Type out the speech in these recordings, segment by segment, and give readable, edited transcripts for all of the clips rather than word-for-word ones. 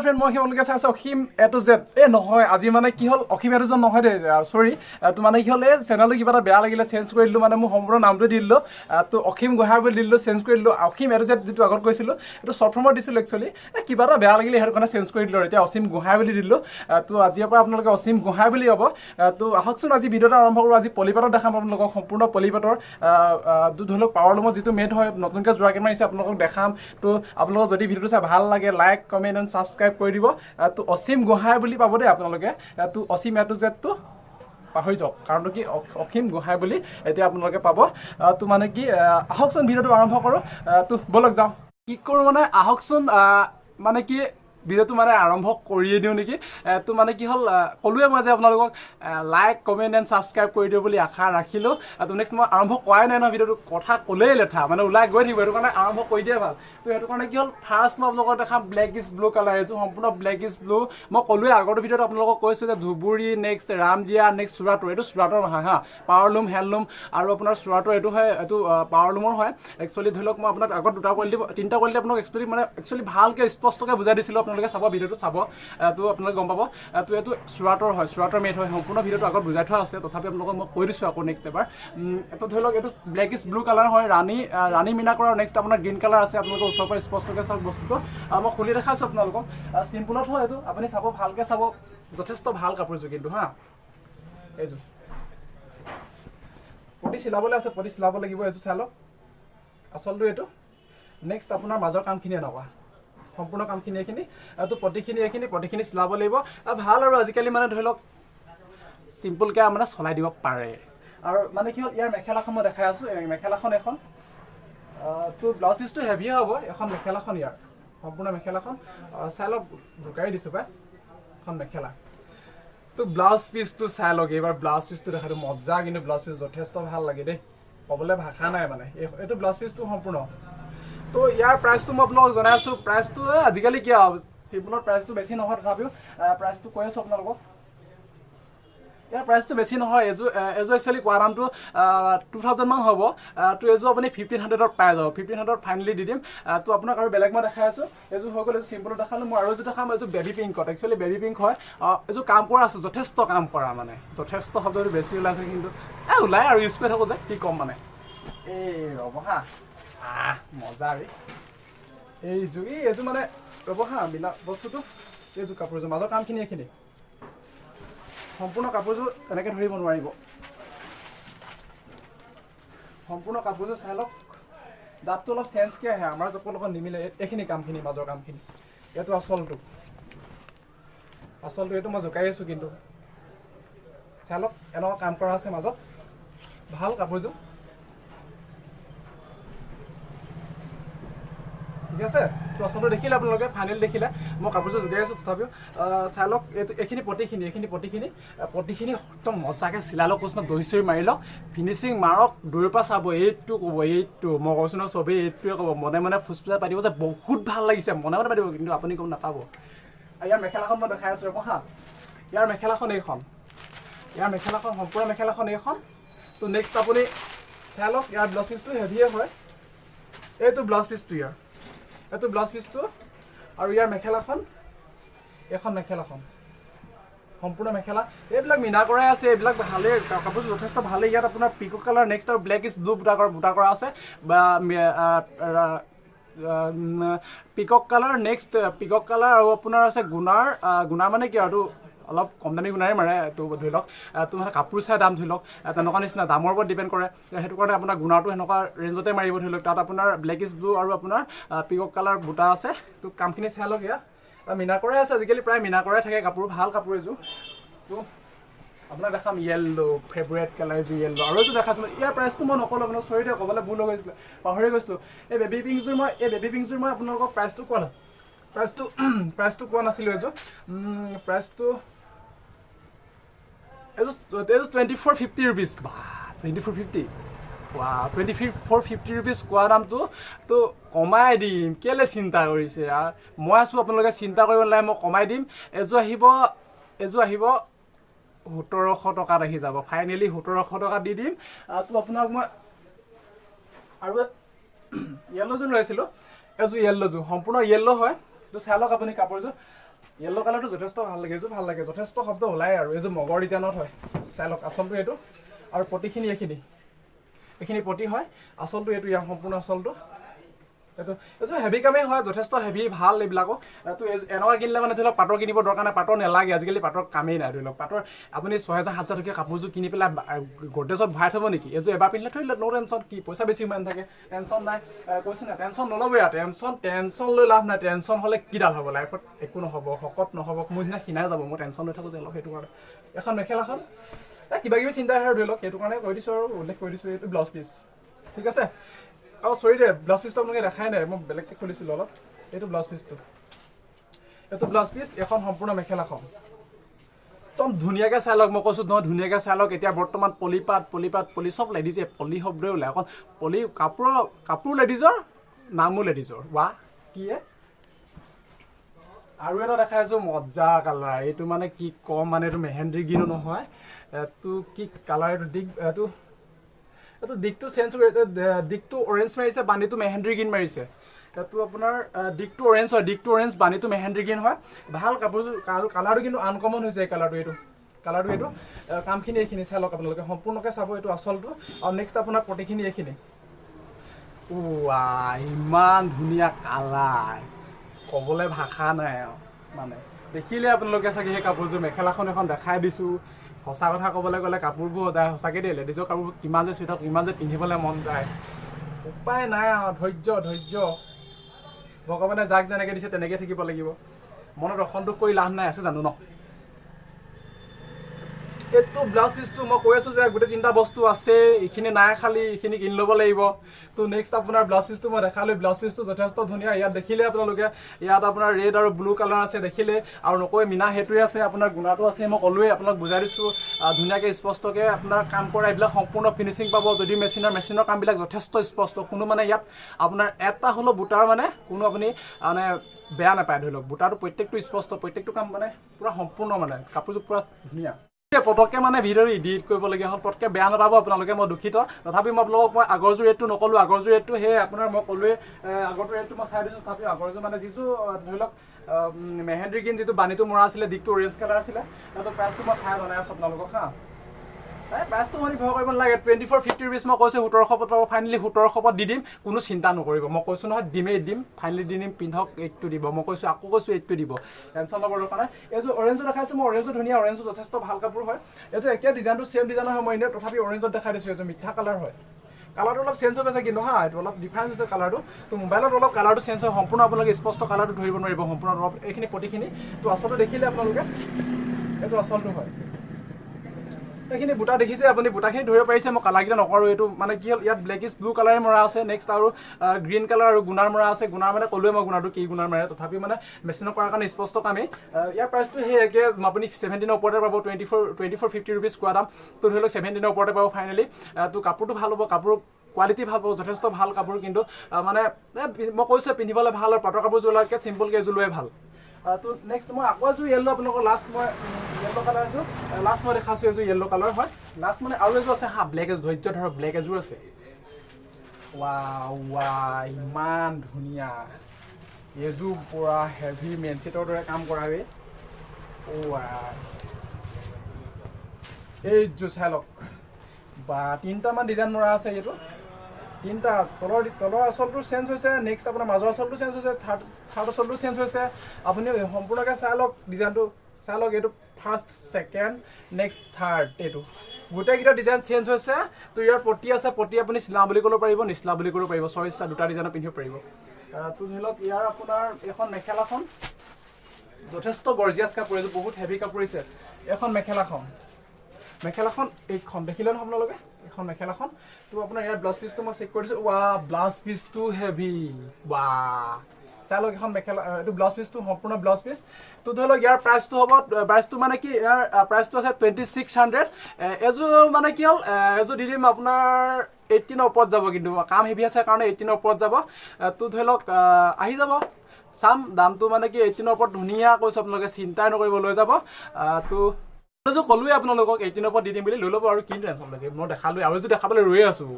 Friend মই আপোনালোকে চাই আছে অসীম এ টু জেড নহয় আজি মানে কি হ'ল অসীম এ টু জেড নহয় দেই চৰি তো মানে কি হ'ল এই চেনেলটো কিবা এটা বেয়া লাগিলে চেঞ্জ কৰি দিলোঁ মানে মোৰ সম্পূৰ্ণ নামটো দি দিলোঁ তো অসীম গোহাঁই বুলি দি দিলোঁ চেঞ্জ কৰি দিলোঁ অসীম এ টু জেড যিটো আগত কৈছিলোঁ এইটো শ্বৰ্ট ফৰ্মত দিছিলোঁ একচুৱেলি কিবা এটা বেয়া লাগিলে সেইটো কাৰণে চেঞ্জ কৰি দিলোঁ এতিয়া অসীম গোহাঁই বুলি দিলোঁ তো আজিৰ পৰা আপোনালোকে অসীম গোহাঁই বুলি হ'ব তো আহকচোন আজি ভিডিঅ'টো আৰম্ভ কৰোঁ আজি পলিপাটত দেখাম আপোনালোকক সম্পূৰ্ণ পলিপাটৰ ধৰি লওক পাৱাৰ লুমত যিটো মেড হয় নতুনকৈ যোৱা কেমেৰা আহিছে আপোনালোকক দেখাম তো আপোনালোকক যদি ভিডিঅ'টো চাই ভাল লাগে লাইক কমেণ্ট এণ্ড ছাবস্ক্ৰাইব কৰি দিব তো অসীম গোহাঁই বুলি পাব দেই আপোনালোকে তো অসীম এ টু জেডটো পাহৰি যাওক কাৰণটো কি অসীম গোহাঁই বুলি এতিয়া আপোনালোকে পাব তো মানে কি আহকচোন ভিডিঅ'টো আৰম্ভ কৰোঁ তো ব'লক যাওঁ কি কৰোঁ মানে আহকচোন মানে কি ভিডিঅ'টো মানে আৰম্ভ কৰিয়ে দিওঁ নেকি তো মানে কি হ'ল ক'লোৱে মই যে আপোনালোকক লাইক কমেণ্ট এণ্ড ছাবস্ক্ৰাইব কৰি দিওঁ বুলি আশা ৰাখিলোঁ তো নেক্সট মই আৰম্ভ কৰাই নাই নহয় ভিডিঅ'টো কথা ক'লেই লেঠা মানে ওলাই গৈ থাকিব সেইটো কাৰণে আৰম্ভ কৰি দিয়ে ভাল তো সেইটো কাৰণে কি হ'ল ফাৰ্ষ্ট মই আপোনালোকক দেখাম ব্লেক ইজ ব্লু কালাৰ এইটো সম্পূৰ্ণ ব্লেক ইজ ব্লু মই ক'লোৱে আগৰ ভিডিঅ'টো আপোনালোকক কৈছোঁ যে ধুবুৰী নেক্সট ৰামদিয়া নেক্সট চুৰাটৰ এইটো চুৰাটৰ নহয় হা পাৱাৰলুম হেণ্ডলুম আৰু আপোনাৰ চুৰাটৰ এইটো হয় এইটো পাৱাৰলুমৰ হয় একচুৱেলি ধৰি লওক মই আপোনাক আগত দুটা কোৱালিটি তিনিটা কোৱালিটি আপোনাক একচুৱেলি ভালকৈ স্পষ্টকৈ বুজাই দিছিলোঁ আপোনালোকে চাব ভিডিঅ'টো চাব তো আপোনালোকে গম পাব তো এইটো চুৰাটৰ হয় চুৰাটৰ মেড হয় সম্পূৰ্ণ ভিডিঅ'টো আগত বুজাই থোৱা আছে তথাপি আপোনালোকক মই কৈ দিছোঁ আকৌ নেক্সট এবাৰ এইটো ধৰি লওক এইটো ব্লেক ইজ ব্লু কালাৰ হয় ৰাণী মীনা কৰাৰ নেক্সট আপোনাৰ গ্ৰীণ কালাৰ আছে আপোনালোকে ওচৰৰ পৰা স্পষ্টকৈ চাওক বস্তুটো মই খুলি দেখাইছোঁ আপোনালোকক চিম্পুলত হয় এইটো আপুনি চাব ভালকৈ চাব যথেষ্ট ভাল কাপোৰযোৰ কিন্তু হা এইযোৰ পটি চিলাবলৈ আছে পটি চিলাব লাগিব এইযোৰ চাই লওক আচলটো এইটো নেক্সট আপোনাৰ মাজৰ কামখিনি এনেকুৱা সম্পূৰ্ণ কামখিনি এইখিনি তো পটিখিনি চিলাব লাগিব ভাল আৰু আজিকালি মানে ধৰি লওক চিম্পুলকৈ মানে চলাই দিব পাৰে আৰু মানে কি হ'ল ইয়াৰ মেখেলাখন মই দেখাই আছোঁ মেখেলাখন এখন তো ব্লাউজ পিচটো হেভিয়ে হ'ব এখন মেখেলাখন ইয়াৰ সম্পূৰ্ণ মেখেলাখন চাই লওক জোকাৰি দিছোঁ পাই এখন মেখেলা তো ব্লাউজ পিচটো চাই লওক এইবাৰ ব্লাউজ পিচটো দেখাটো মজা কিন্তু ব্লাউজ পিচ যথেষ্ট ভাল লাগে দেই ক'বলৈ ভাষা নাই মানে এইটো ব্লাউজ পিচটো সম্পূৰ্ণ তো ইয়াৰ প্ৰাইচটো মই আপোনালোকক জনাই আছোঁ প্ৰাইচটো আজিকালি কি আৰু চিম্পুলৰ প্ৰাইচটো বেছি নহয় তথাপিও প্ৰাইচটো কৈ আছোঁ আপোনালোকক ইয়াৰ প্ৰাইচটো বেছি নহয় এযোৰ একচুৱেলি কোৱা দামটো 2000 মান হ'ব তো এযোৰ আপুনি 1500ত পাই যাব 1500ত ফাইনেলি দি দিম তো আপোনাক আৰু বেলেগ মই দেখাই আছোঁ এযোৰ হৈ গ'ল এযোৰ চিম্পুলত দেখালোঁ মই আৰু এযোৰ দেখাম এযোৰ বেবী পিংকত একচুৱেলি বেবী পিংক হয় এযোৰ কাম কৰা আছে যথেষ্ট কাম কৰা মানে যথেষ্ট শব্দটো বেছি ওলাইছে কিন্তু ওলাই আৰু ইউজ কৰি থাকোঁ যে কি ক'ম মানে এই ৰ'ব হা মজা এইযোৰ মানে ৰ'ব হা মিলা বস্তুটো এইযোৰ কাপোৰযোৰ মাজৰ কামখিনি এইখিনি সম্পূৰ্ণ কাপোৰযোৰ এনেকৈ ধৰিব নোৱাৰিব সম্পূৰ্ণ কাপোৰযোৰ চাই লওক জাপটো অলপ চেঞ্জকৈ আহে আমাৰ জাপৰ লগত নিমিলে এইখিনি কামখিনি মাজৰ কামখিনি এইটো আচলটো এইটো মই জোকাই আছোঁ কিন্তু চাই লওক এনেকুৱা কাম কৰা আছে মাজত ভাল কাপোৰযোৰ ঠিক আছে তো আচলতে দেখিলে আপোনালোকে ফাইনেল দেখিলে মই কাপোৰযোৰ জোগাই আছোঁ তথাপিও চাই লওক এইটো এইখিনি পটিখিনি একদম মজাকৈ চিলাই লওক কৈছোঁ ন দহি চহি মাৰি লওক ফিনিচিং মাৰক দূৰৰ পৰা চাব এইটো ক'ব এইটো মই কৈছোঁ ন চবেই এইটোৱে ক'ব মনে মনে ফুচফুচাই পাতিব যে বহুত ভাল লাগিছে মনে মনে পাতিব কিন্তু আপুনি গম নাপাব ইয়াৰ মেখেলাখন মই দেখাই আছোঁ ৰ'ব হা ইয়াৰ মেখেলাখন সম্পূৰ্ণ মেখেলাখন এইখন তো নেক্সট আপুনি চাই লওক ইয়াৰ ব্লাউজ পিচটো হেভিয়ে হয় এইটো ব্লাউজ পিচটো এইটো ব্লাউজ পিচটো আৰু ইয়াৰ মেখেলাখন সম্পূৰ্ণ মেখেলা এইবিলাক মিনা কৰাই আছে এইবিলাক ভালেই কাপোৰযোৰ যথেষ্ট ভালেই ইয়াত আপোনাৰ পিকক কালাৰ নেক্সট আৰু ব্লেক ইজ ব্লু বুটা কৰা আছে বা পিকক কালাৰ নেক্সট পিকক কালাৰ আৰু আপোনাৰ আছে গুণাৰ মানে কি আৰু অলপ কম দামী গুণাৰে মাৰে তো ধৰি লওক তো মানে কাপোৰ চাই দাম ধৰি লওক তেনেকুৱা নিচিনা দামৰ ওপৰত ডিপেণ্ড কৰে সেইটো কাৰণে আপোনাৰ গুণাৰটো সেনেকুৱা ৰেঞ্জতে মাৰিব ধৰি লওক তাত আপোনাৰ ব্লেক ইজ ব্লু আৰু আপোনাৰ পিকক কালাৰ বুটা আছে তো কামখিনি চাই লওক ইয়াত মিনা কৰাই আছে আজিকালি প্ৰায় মিনা কৰাই থাকে কাপোৰ ভাল কাপোৰ এযোৰ তো আপোনাক দেখাম য়েল্লো ফেভৰেট কালাৰ এযোৰ য়েল্লো আৰু এযোৰ দেখাইছিলোঁ ইয়াৰ প্ৰাইচটো মই নক'লোঁ আপোনাক চৰি দিয়ক ক'বলৈ ভুল হৈ গৈছিলে পাহৰি গৈছিলোঁ এই বেবী পিংকযোৰ মই আপোনালোকক প্ৰাইচটো কোৱা নাছিলোঁ এযোৰ প্ৰাইচটো এইযোৰ 2450 ৰুপিজ বা 2450 2450 ৰুপিজ কোৱা দামটো তো কমাই দিম কেলৈ চিন্তা কৰিছে মই আছোঁ আপোনালোকে চিন্তা কৰিব নালাগে মই কমাই দিম এযোৰ আহিব 1700 টকাত আহি যাব ফাইনেলি 1700 টকা দি দিম তো আপোনাক মই আৰু য়েল্লোযোৰ লৈছিলোঁ এযোৰ য়েল্লোযোৰ সম্পূৰ্ণ য়েল্লো হয় তো চাই লওক আপুনি কাপোৰযোৰ য়েল্লো কালাৰটো যথেষ্ট ভাল লাগে, এইযোৰ ভাল লাগে, যথেষ্ট শব্দ ওলায় আৰু এইযোৰ মগৰ ডিজাইনত হয়। চাই লওক আচলটো এইটো আৰু পটিখিনি এইখিনি পটি হয়, আচলটো এইটো ইয়াৰ সম্পূৰ্ণ আচলটো। এইযোৰ হেভি কামেই হয়, যথেষ্ট হেভি ভাল এইবিলাকো। তো এনেকুৱা কিনিলে মানে ধৰি লওক পাটৰ কিনিব দৰকাৰ নাই, পাটৰ নালাগে, আজিকালি পাটৰ কামেই নাই। ধৰি লওক পাটৰ আপুনি 6,000-7,000 টকীয়া কাপোৰযোৰ কিনি পেলাই গডৰেজত ভৰাই থ'ব নেকি? এইযোৰ এবাৰ পিন্ধিলে থৈ দিলে নো টেনশ্যন, কি পইচা বেছি ইমান থাকে, টেনশ্যন নাই। কৈছোঁ নাই টেনশ্যন নল'বই আৰু, টেনশ্যন লৈ লাভ নাই। টেনশ্যন হ'লে কিডাল হ'ব, লাইফত একো নহ'ব, শকত নহ'ব, মোৰ দিনা খিনাই যাব। মই টেনশ্যন লৈ থাকোঁ যে অলপ, সেইটো কাৰণে। এখন মেখেলাখন কিবা কিবি চিন্তা আহে ধৰি লওক, সেইটো কাৰণে কৈ দিছোঁ আৰু উল্লেখ কৰি দিছোঁ। এইটো ব্লাউজ পিচ, ঠিক আছে। চৰি দে, ব্লাউজ পিচটো আপোনালোকে দেখাই নাই, মই বেলেগকৈ খুলিছিলোঁ অলপ। এইটো ব্লাউজ পিচটো, এইটো ব্লাউজ পিচ, এখন সম্পূৰ্ণ মেখেলাখন একদম ধুনীয়াকৈ চাই লওক। মই কৈছোঁ নহয়, ধুনীয়াকৈ চাই লওক। এতিয়া বৰ্তমান পলি চব লেডিজে, পলি শব্দই ওলায়, অকল পলি কাপোৰ লেডিজৰ, নামো লেডিজৰ। ৱা কি আৰু এটা দেখাইছোঁ মজা কালাৰ, এইটো মানে কি ক'ম, মানে এইটো মেহেন্দ্ৰী গ্ৰীণো নহয়, এইটো কি কালাৰ, এইটো দিগটো চেঞ্জ কৰি, দিগটো অৰেঞ্জ মাৰিছে, বাণীটো মেহেন্দ্ৰী গ্ৰীণ মাৰিছে। এইটো আপোনাৰ দিগটো অৰেঞ্জ হয়, দিগটো অৰেঞ্জ, বাণীটো মেহেন্দ্ৰী গ্ৰীণ হয়। ভাল কাপোৰযোৰ, আৰু কালাৰটো কিন্তু আনকমন হৈছে। এই কালাৰটো এইটো কামখিনি এইখিনি চাই লওক আপোনালোকে, সম্পূৰ্ণকৈ চাব। এইটো আচলটো, আৰু নেক্সট আপোনাৰ পটিখিনি এইখিনি। ইমান ধুনীয়া কালাৰ, ক'বলৈ ভাষা নাই আৰু। মানে দেখিলে আপোনালোকে চাগে সেই কাপোৰযোৰ, মেখেলাখন এখন দেখাই দিছোঁ। সঁচা কথা ক'বলৈ গ'লে কাপোৰবোৰ সদায় সঁচাকৈ দেই, লেডিজৰ কাপোৰবোৰ কিমান যে চুই থাকক, কিমান যে পিন্ধিবলৈ মন যায়, উপায় নাই আৰু। ধৈৰ্য, ভগৱানে যাক যেনেকৈ দিছে তেনেকৈ থাকিব লাগিব। মনত অসন্তোষ কৰি লাভ নাই, আছে জানো ন? এইটো ব্লাউজ পিচটো মই কৈ আছোঁ যে গোটেই 3টা বস্তু আছে, এইখিনি নাই, খালি এইখিনি কিনি ল'ব লাগিব। তো নেক্সট আপোনাৰ ব্লাউজ পিচটো মই দেখালোঁ। ব্লাউজ পিচটো যথেষ্ট ধুনীয়া। ইয়াত দেখিলে আপোনালোকে, ইয়াত আপোনাৰ ৰেড আৰু ব্লু কালাৰ আছে দেখিলে, আৰু নকৈ মিনা সেইটোৱে আছে, আপোনাৰ গুণাটো আছে। মই ক'লোৱেই, আপোনাক বুজাই দিছোঁ ধুনীয়াকৈ স্পষ্টকৈ। আপোনাৰ কাম কৰা এইবিলাক সম্পূৰ্ণ ফিনিচিং পাব। যদি মেচিনৰ কামবিলাক যথেষ্ট স্পষ্ট, কোনো মানে ইয়াত আপোনাৰ এটা হ'লেও বুটাৰ মানে কোনো আপুনি মানে বেয়া নাপায়। ধৰি লওক বুটাৰটো প্ৰত্যেকটো স্পষ্ট, প্ৰত্যেকটো কাম মানে পূৰা সম্পূৰ্ণ, মানে কাপোৰযোৰ পূৰা ধুনীয়া। পটককৈ মানে ভিডিঅ'টো এডিট কৰিবলগীয়া হ'ল, পটককৈ বেয়া নাপাব আপোনালোকে, মই দুখিত। তথাপি মই আপোনালোকক মই আগৰযোৰ ৰেটটো নক'লোঁ, আগৰযোৰ ৰেটটো সেই আপোনাৰ মই ক'লোৱেই, আগৰটো ৰেটটো মই চাই দিছোঁ। তথাপিও আগৰযোৰ মানে যিযোৰ ধৰি লওক মেহেন্দ্ৰী গ্ৰীণ, যিটো বাণীটো মৰা আছিলে, দিগটো অৰেঞ্জ কালাৰ আছিলে, সেইটো প্ৰাইচটো মই চাই জনাই আছোঁ আপোনালোকক। প্ৰাইচটো মই ভয় কৰিব নালাগে, 2450 ৰুপিজ মই কৈছোঁ। 1700 পাব, ফাইনেলি 1700 দি দিম, কোনো চিন্তা নকৰিব। মই কৈছোঁ নহয়, দিম, ফাইনেলি দি দিম। পিন্ধক, 8টো দিব, মই কৈছোঁ, আকৌ কৈছোঁ 8টো দিব, টেনশ্যন ল'ব দৰকাৰ নাই। এইযোৰ অৰেঞ্জো দেখাইছোঁ মই, অৰেঞ্জো ধুনীয়া, অৰেঞ্জো যথেষ্ট ভাল কাপোৰ হয়। এইটো একে ডিজাইনটো, চেম ডিজাইনৰ হয়, মই এনেই তথাপি অৰেঞ্জত দেখাই দিছোঁ। এইযোৰ মিঠা কালাৰ হয়, কালাৰটো অলপ চেঞ্জ হৈ গৈছে কিন্তু এইটো অলপ ডিফাৰেঞ্চ হৈছে কালাৰটো। তো মোবাইলত অলপ কালাৰটো চেঞ্জ হয়, সম্পূৰ্ণ আপোনালোকে স্পষ্ট কালাৰটো ধৰিব নোৱাৰিব, সম্পূৰ্ণ অলপ এইখিনি পটিখিনি। তো আচলটো দেখিলে আপোনালোকে, এইটো আচলটো হয়। এইখিনি বুটা দেখিছে আপুনি, বুটাখিনি ধৰিব পাৰিছে। মই কালাৰকেইটা নকৰোঁ, এইটো মানে কি হ'ল, ইয়াত ব্লেকিছ ব্লু কালাৰে মৰা আছে। নেক্সট আৰু গ্ৰীণ কালাৰ আৰু গুণাৰ মৰা আছে। গুণাৰ মানে ক'লোৱে মই গুণাৰটো কি গুণাৰ মাৰে, তথাপিও মানে মেচিনত কৰাৰ কাৰণে স্পষ্ট কামেই। ইয়াৰ প্ৰাইচটো সেই একে, আপুনি 17ৰ ওপৰতে পাব। 2450 ৰুপিজ কোৱা দাম। তো ধৰি লওক 17ৰ ওপৰতে পাব ফাইনেলি। তো কাপোৰটো ভাল হ'ব, কাপোৰ কোৱালিটি ভাল পাব, যথেষ্ট ভাল কাপোৰ। কিন্তু মানে মই কৈছোঁ পিন্ধিবলৈ ভাল, আৰু পাটৰ কাপোৰযোৰ লোৱাতকৈ চিম্পলকৈ এযোৰ লোৱাই ভাল। তো নেক্সট মই আকৌ এযোৰ য়েল্লো আপোনালোকৰ লাষ্ট মই য়েল্লো কালাৰ এযোৰ লাষ্ট মই দেখাইছোঁ। এযোৰ য়েল্লো কালাৰ হয় লাষ্ট, মানে আৰু এযোৰ আছে ব্লেক এযোৰ, ধৈৰ্য ধৰক, ব্লেক এযোৰ আছে। ইমান ধুনীয়া এইযোৰ, পূৰা হেভি মেনচিটৰ দৰে কাম কৰাৱে। এইযোৰ চাই লওক, 3টামান ডিজাইন মৰা আছে। এইটো 3টা, তলৰ আচলটো চেঞ্জ হৈছে, নেক্সট আপোনাৰ মাজৰ আচলটো চেঞ্জ হৈছে, থাৰ্ড আচলটো চেঞ্জ হৈছে। আপুনি সম্পূৰ্ণকৈ চাই লওক, ডিজাইনটো চাই লওক। এইটো ফাৰ্ষ্ট, ছেকেণ্ড, নেক্সট থাৰ্ড, এইটো গোটেইকেইটা ডিজাইন চেঞ্জ হৈছে। তো ইয়াৰ পটি আছে, পটি আপুনি চিলাওঁ বুলি ক'ব পাৰিব, নিচিলাওঁ বুলি ক'ব পাৰিব, ইচ্ছা দুটা ডিজাইনত পিন্ধিব পাৰিব। তো ধৰি লওক ইয়াৰ আপোনাৰ এইখন মেখেলাখন যথেষ্ট গৰ্জিয়াছ কাপোৰ, এইযোৰ বহুত হেভি কাপোৰ হৈছে। এখন মেখেলাখন এইখন দেখিলে নহয় আপোনালোকে, এখন মেখেলাখন। তো আপোনাৰ ইয়াৰ ব্লাউজ পিচটো মই চেক কৰিছোঁ। ব্লাউজ পিচটো হেভি, চাই লওক এখন মেখেলা, এইটো ব্লাউজ পিচটো সম্পূৰ্ণ ব্লাউজ পিচ। তো ধৰি লওক ইয়াৰ প্ৰাইচটো মানে কি, ইয়াৰ প্ৰাইচটো আছে 2600। এযোৰ মানে কি হ'ল, এযোৰ দি দিম আপোনাৰ 18ৰ ওপৰত যাব, কিন্তু কাম হেভি আছে কাৰণে 18ৰ ওপৰত যাব। তো ধৰি লওক আহি যাব, চাম দামটো মানে কি 18ৰ ওপৰত ধুনীয়া কৈছোঁ, আপোনালোকে চিন্তাই নকৰিব, লৈ যাব। তো এযোৰ ক'লোৱে আপোনালোকক 18ৰ ওপৰত দি দিম বুলি, লৈ ল'ব আৰু কি টেনশ্যন লাগে। মই দেখালোঁ, আৰু এযোৰ দেখাবলৈ ৰৈ আছোঁ।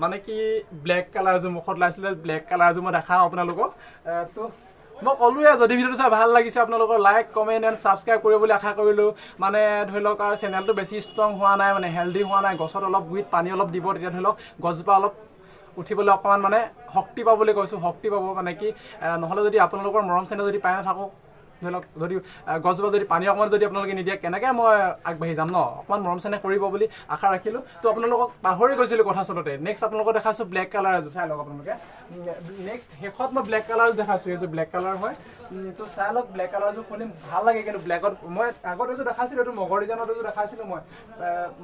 মানে কি ব্লেক কালাৰ এযোৰ মুখত ওলাইছিলে, ব্লেক কালাৰ এযোৰ মই দেখাওঁ আপোনালোকক। তো মই ক'লোৱে যদি ভিডিঅ'টো চাই ভাল লাগিছে আপোনালোকৰ লাইক কমেণ্ট এণ্ড ছাবস্ক্ৰাইব কৰিব বুলি আশা কৰিলোঁ মানে ধৰি লওক আৰু চেনেলটো বেছি ষ্ট্ৰং হোৱা নাই মানে হেল্ডি হোৱা নাই গছত অলপ গুৰিত পানী অলপ দিব তেতিয়া ধৰি লওক গছজোপা অলপ উঠিবলৈ অকণমান মানে শক্তি পাবলৈ কৈছোঁ শক্তি পাব মানে কি নহ'লে যদি আপোনালোকৰ মৰম চেনেহ যদি পাই নাথাকোঁ ধৰি লওক যদি গছজোপা যদি পানী অকণমান যদি আপোনালোকে নিদিয়ে কেনেকৈ মই আগবাঢ়ি যাম ন অকণমান মৰম চেনেহ কৰিব বুলি আশা ৰাখিলোঁ তো আপোনালোকক পাহৰি গৈছিলোঁ কথা চলতে নেক্সট আপোনালোকক দেখাইছোঁ ব্লেক কালাৰ এযোৰ চাই লওক আপোনালোকে নেক্সট শেষত মই ব্লেক কালাৰযোৰ দেখাইছোঁ এইযোৰ ব্লেক কালাৰ হয় তো চাই লওক ব্লেক কালাৰযোৰ খুলি ভাল লাগে কিন্তু ব্লেকত মই আগত এযোৰ দেখাইছিলোঁ এইটো মগৰ ডিজাইনত এযোৰ দেখাইছিলোঁ মই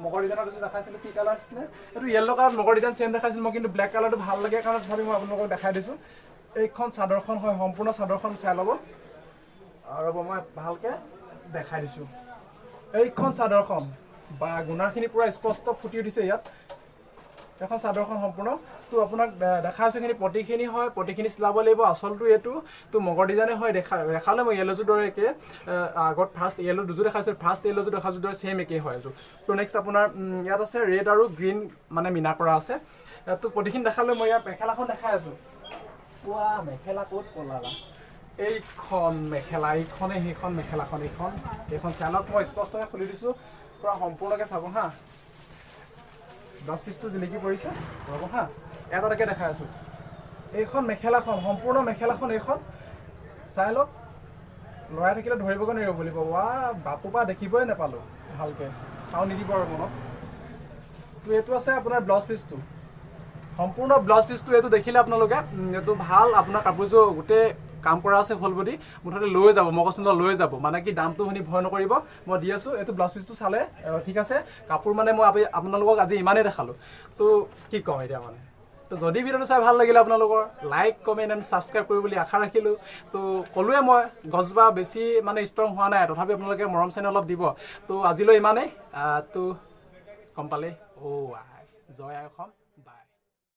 মগৰ ডিজাইনত এযোৰ দেখাইছিলোঁ কি কালাৰ আছিলে এইটো য়েল্ল' কালাৰত মগৰ ডিজাইন চেম দেখাইছিলোঁ মই কিন্তু ব্লেক কালাৰটো ভাল লাগে কাৰণ তথাপি মই আপোনালোকক দেখাই দিছোঁ এইখন চাদৰখন হয় সম্পূৰ্ণ চাদৰখন চাই ল'ব আৰু মই ভালকৈ দেখাই দিছোঁ এইখন চাদৰখন বা গুণাৰখিনি পূৰা স্পষ্ট ফুটি উঠিছে ইয়াত এখন চাদৰখন সম্পূৰ্ণ তো আপোনাক দেখাইছোঁখিনি প্ৰতিখিনি হয় প্ৰতিখিনি চিলাব লাগিব আচলটো এইটো তো মগৰ ডিজাইনে হয় দেখালে মই য়েল্ল'যোৰ দৰে একে আগত ফাৰ্ষ্ট য়েল্ল' দুযোৰ দেখাইছোঁ ফাৰ্ষ্ট য়েল্ল'যোৰ দেখাইছোঁ দৰে ছেইম একেই হয় এযোৰ তো নেক্সট আপোনাৰ ইয়াত আছে ৰেড আৰু গ্ৰীণ মানে মিনা কৰা আছে তো প্ৰতিখিনি দেখালে মই ইয়াত মেখেলাখন দেখাই আছোঁ পুৱা মেখেলা ক'ত পলালা এইখন মেখেলা এইখনে সেইখন মেখেলাখন এইখন চালক মই স্পষ্টকৈ খুলি দিছোঁ পূৰা সম্পূৰ্ণকৈ চাব হা ব্লাউজ পিচটো জিলিকি পৰিছে ৰ'ব হা এটাকে দেখাই আছোঁ এইখন মেখেলাখন সম্পূৰ্ণ মেখেলাখন এইখন চাই লওক লৰাই থাকিলে ধৰিবগৈ নোৱাৰিব বুলি ক'ব বাপুৰ পৰা দেখিবই নাপালোঁ ভালকৈ খাওঁ নিদিব আৰু মনত তো এইটো আছে আপোনাৰ ব্লাউজ পিচটো সম্পূৰ্ণ ব্লাউজ পিচটো এইটো দেখিলে আপোনালোকে এইটো ভাল আপোনাৰ কাপোৰযোৰ গোটেই কাম কৰা আছে হ'ল বুলি মুঠতে লৈ যাব মগজটো লৈ যাব মানে কি দামটো শুনি ভয় নকৰিব মই দি আছোঁ এইটো ব্লাউজ পিচটো চালে ঠিক আছে কাপোৰ মানে মই আপোনালোকক আজি ইমানেই দেখালোঁ তো কি কওঁ এতিয়া মানে তো যদি ভিডিঅ'টো চাই ভাল লাগিলে আপোনালোকৰ লাইক কমেণ্ট এণ্ড ছাবস্ক্ৰাইব কৰিব বুলি আশা ৰাখিলোঁ তো ক'লোৱে মই গছজোপা বেছি মানে ষ্ট্ৰং হোৱা নাই তথাপি আপোনালোকে মৰম চেনেহ অলপ দিব তো আজিলৈ ইমানেই তো গম পালে জয় আই অসম